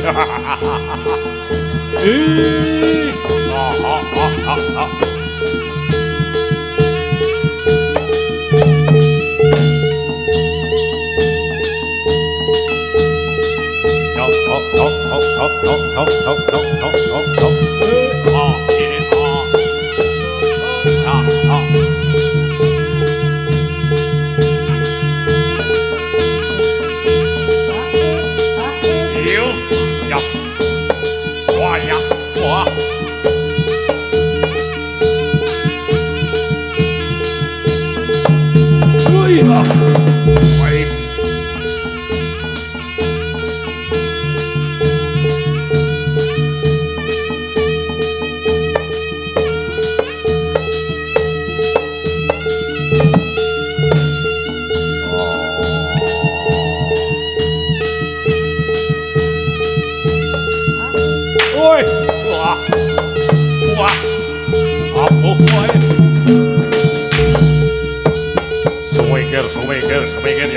Semakin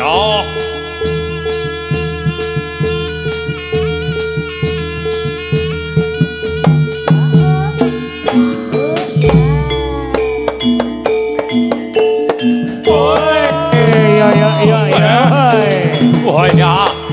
ya. Ôi ya.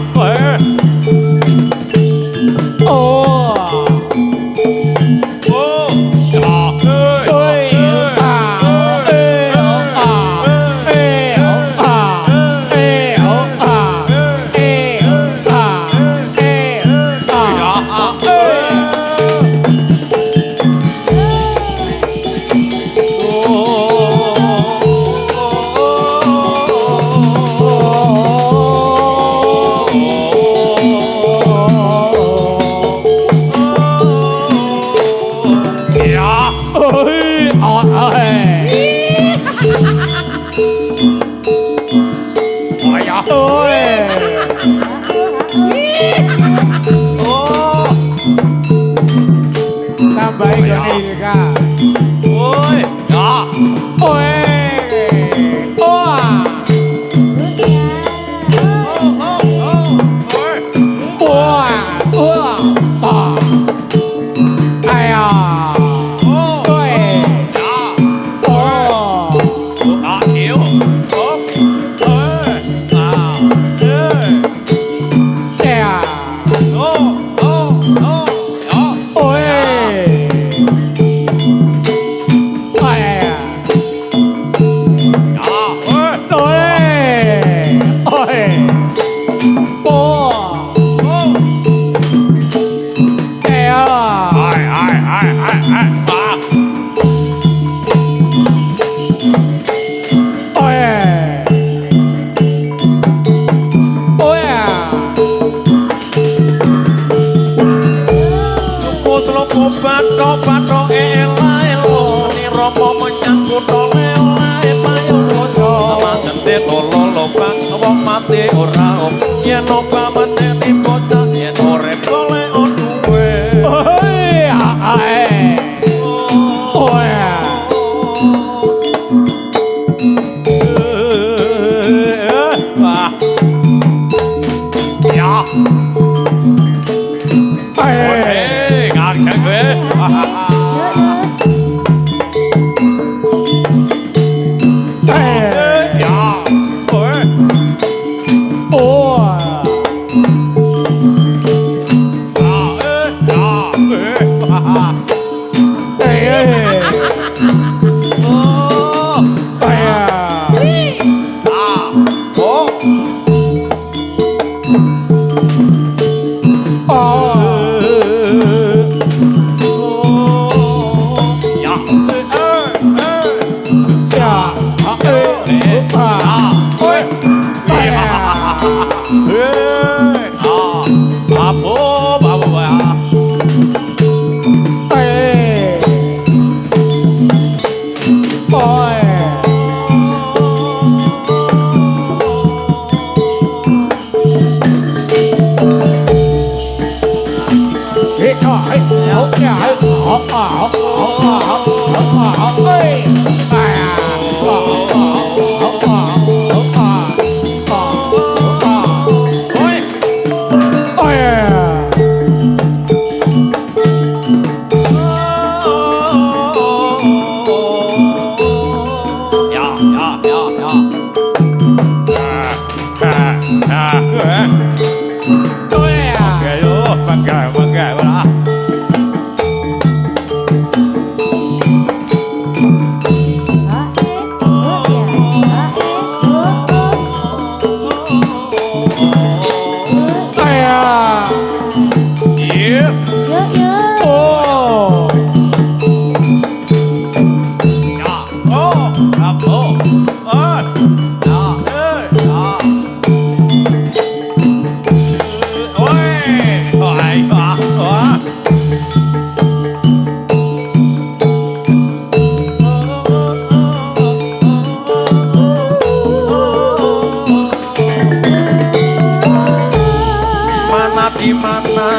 di mana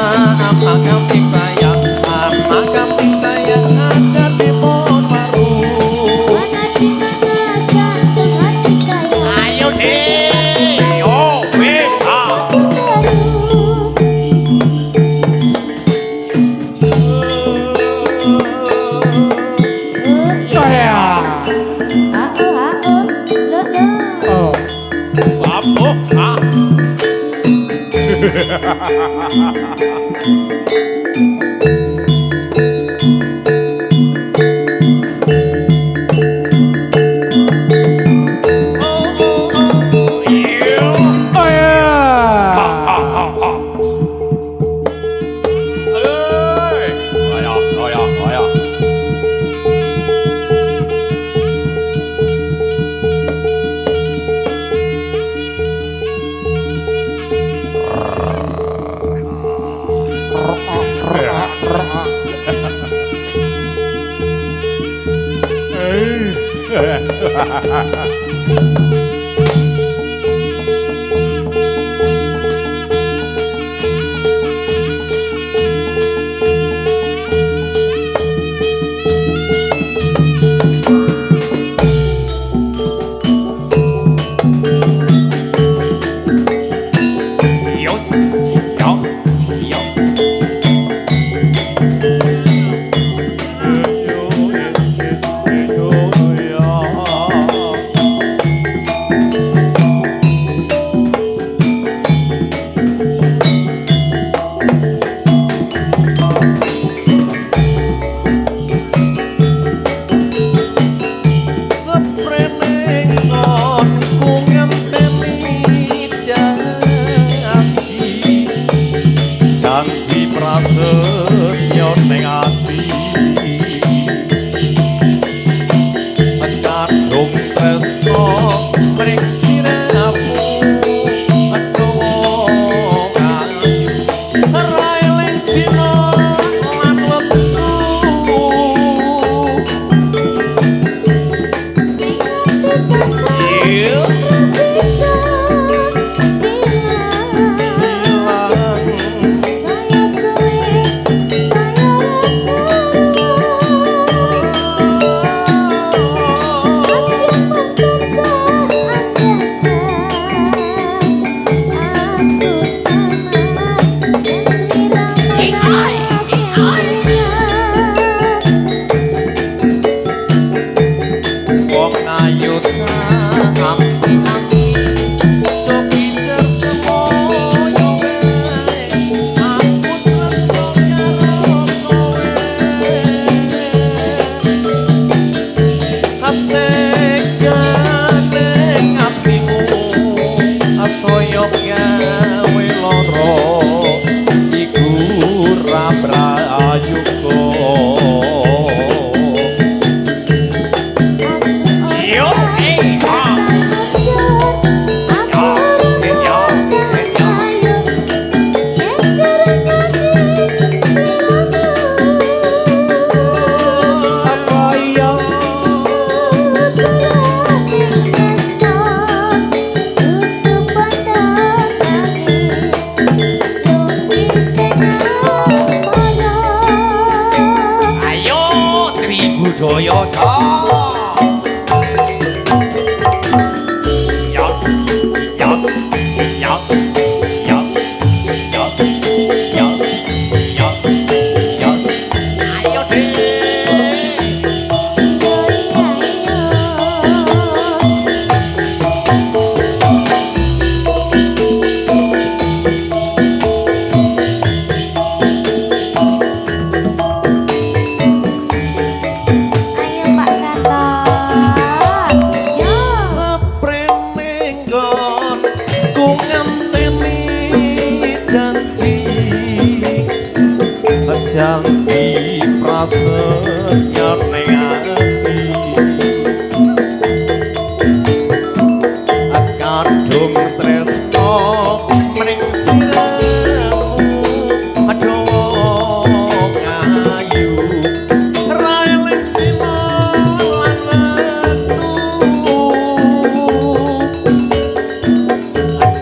anak kambing sayang ada di pohon baru. Mana di mana jantung hati saya. Ayo deh, oh, budaya janji prasetyo ning ati kadung tresno mring siramu adoh ngayu raeling dina lan metu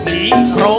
sikro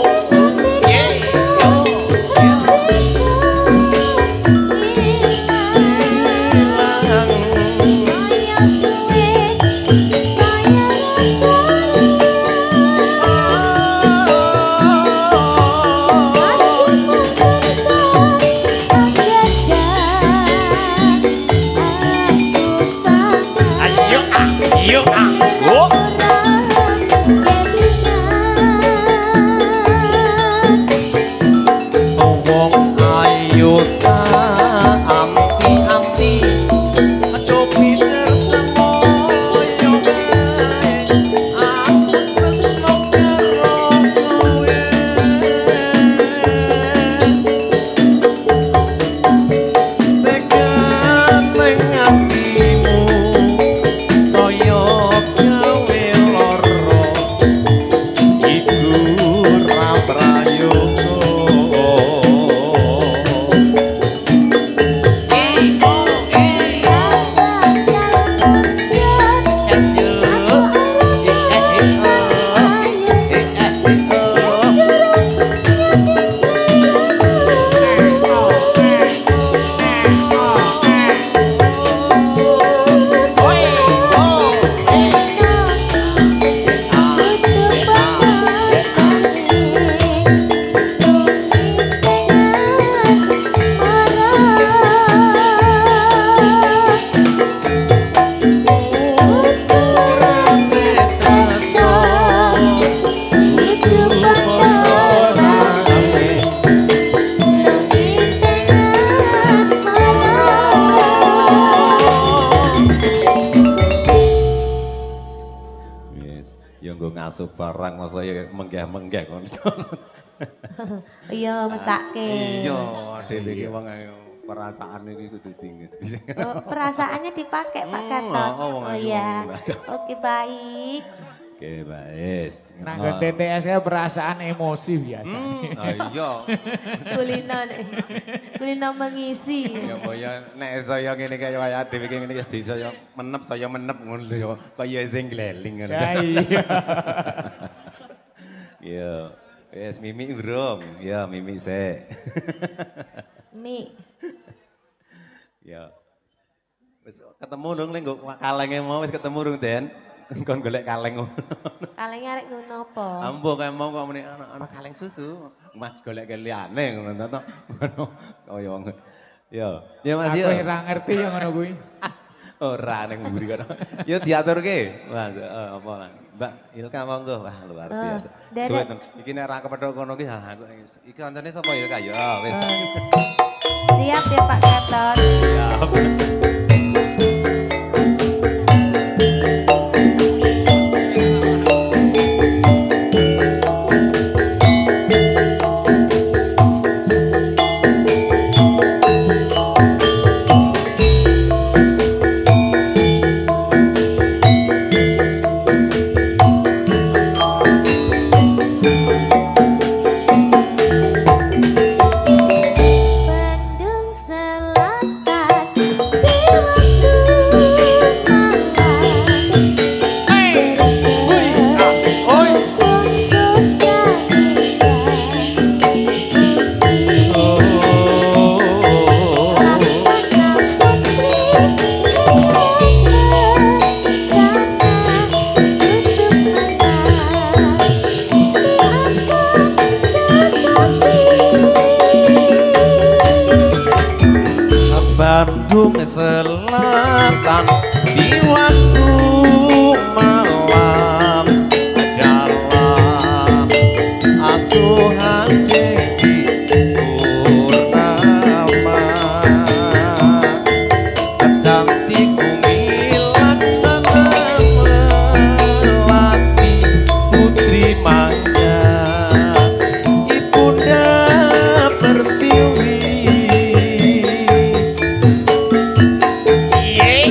masuk barang masa ya menggeh-menggeh kon. Iya, mesake. Iya, dhewe iki wong ayo perasaan iki kudu tinggi. Oh, perasaannya dipakai Pak Gatot. Oh iya. Oke, baik. Oke, baik. Nanggo TTS ya perasaan emosi biasa. Iya. Kulino mengisi. Ya boya nek saya ngene kaya dhewe iki ngene wis saya menep ngono lho ya. Kaya sing gleling ngono. Ya iya. Iya. Wes Mimi urung. Ya Mimi sik. Mi. Ya. Wis ketemu dong ning kalenge mau wis ketemu dong Den. Kon golek kaleng ngono. Kalengnya arek ngono apa? Ambo kae mau kok muni ana kaleng susu. Mas golek liyane ngono to. Ngono kaya wong. Ya. Ya Mas Aku ya. ora ngerti yang ngono kuwi. Ora ning mburi kono. Ya diaturke. Wah, apa lah. Mbak Ilka monggo. Wah, luar biasa. Suwe ten. Iki nek ra kepethuk kono ki aku iki kancane sapa Ilka ya wis. Siap ya Pak Gatot. Siap. Bandung Selatan di waktu Bandung Selatan di waktu malam dalam asuhan Dewi Purnama cantik bumi laksana melati putri manja ibunda pertiwi. Iya.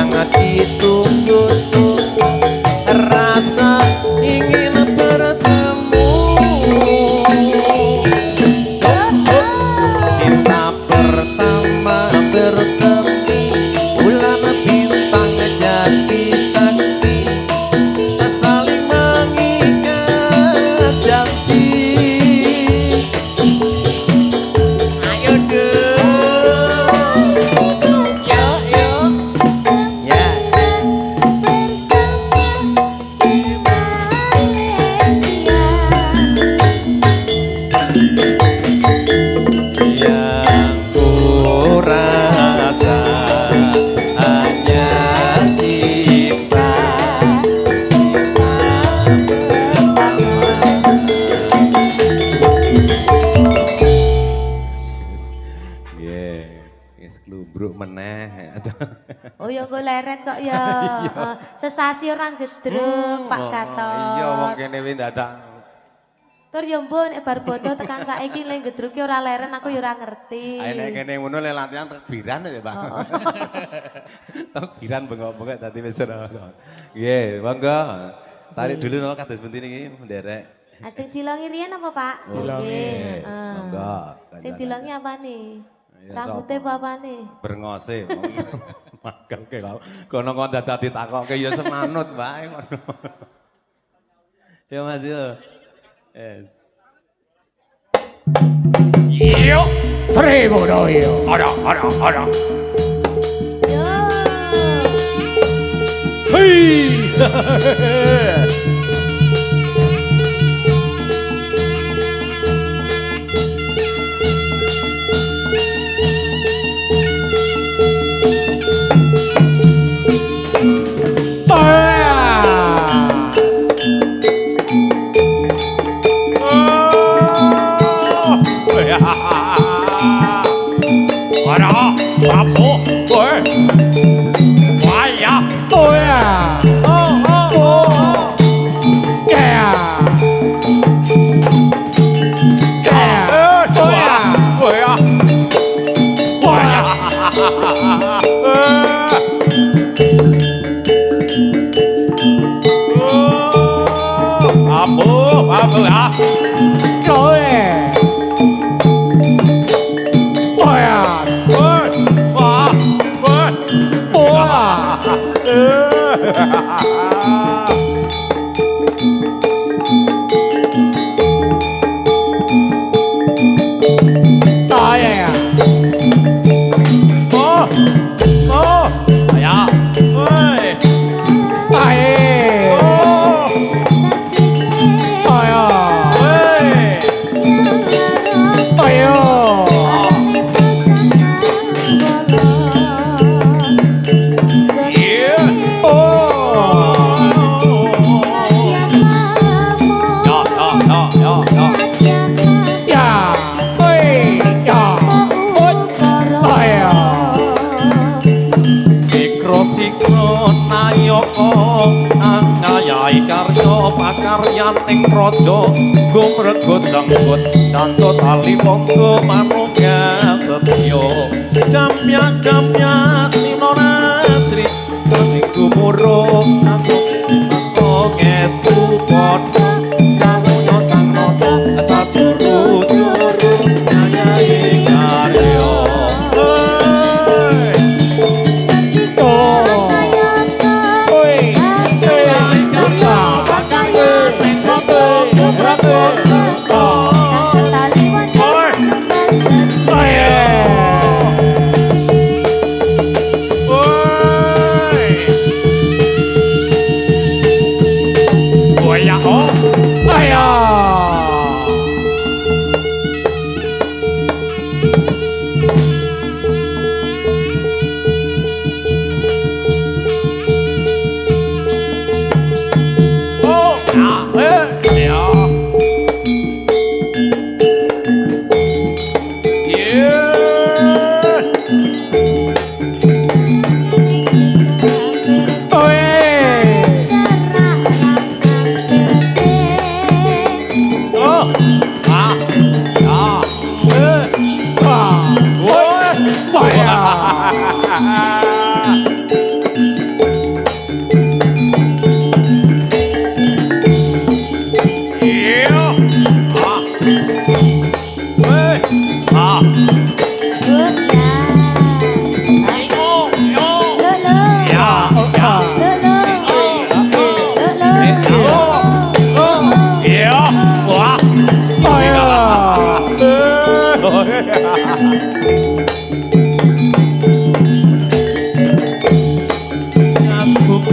yang ditunggu-tunggu, rasa ingin bertemu. Cinta pertama bersemi, bulan bintang jadi saksi, saling mengikat janji. Ayo dong, yuk yuk, ya. Yang ku rasa hanya cinta, cinta pertama. Yes, klubruk meneh. Oh ya gue leren kok ya. Sesasi orang gedruk Pak Gatot. Iya wong kene wis dadak. Tur yo mbun bar bodo tekan saiki le gedruke ora leren aku yo ora ngerti. Ayo nek kene ngono le latihan takbiran ya, Pak. Takbiran bengok-bengok tadi wis ora. Nggih, monggo. Tarik dulu no kados penting iki nderek. Sing dilongi riyen apa, Pak? Dilongi. Nggih, Monggo. Sing dilongi apa nih? Ya, Rambutnya sapa? apa nih? Brengose. Makan ke kau. Kono kok dadak ditakokke ya semanut wae ngono. Ya Mas yo. Yes. Yo, prego yo. Ada. Yo. Hei. Karyaning raja gumregut janggut cancut ali monggo manunggal setya damya ninonasri kang gumurung aku ngestu padha kanggo sang nata sajuru-juru nyayi karya.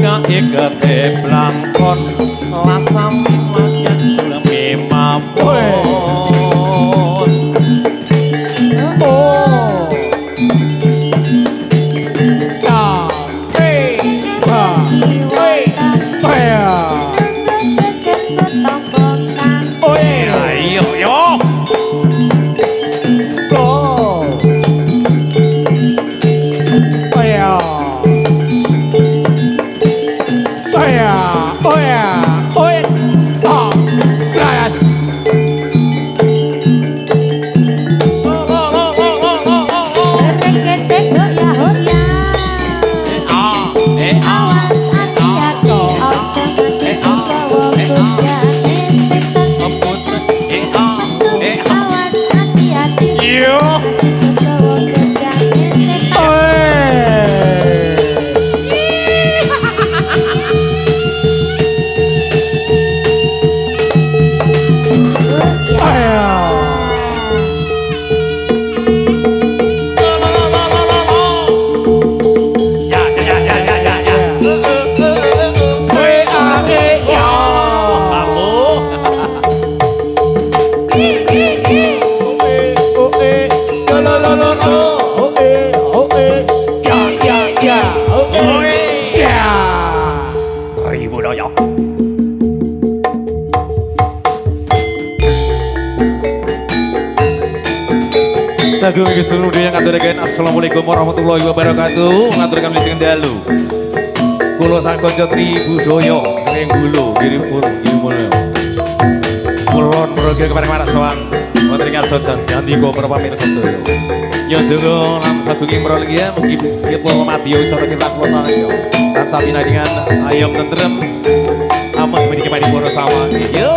ikat blangkon lasam lagi mabon. Oh. Ya, ba, ya. Oh, Ayo yo. Oh. Oh ya. Oh ya. Oh ya. Oh ya. Ah, las. Sagung iki seluruh yang ngaturaken assalamualaikum warahmatullahi wabarakatuh. Ngaturaken mlijen dalu. Kula sak kanca Tribudaya ing Gulo ngiringipun ilmu. Kula mrogi kepareng marak sowan wonten ing asojan andika para pamirsa sedaya. Ya donga lan sagunging mrolegi mugi kita madya wisata kita kula sanaya. Tansah pinangan ayam tentrem aman meniki paripurna sawang. Yo.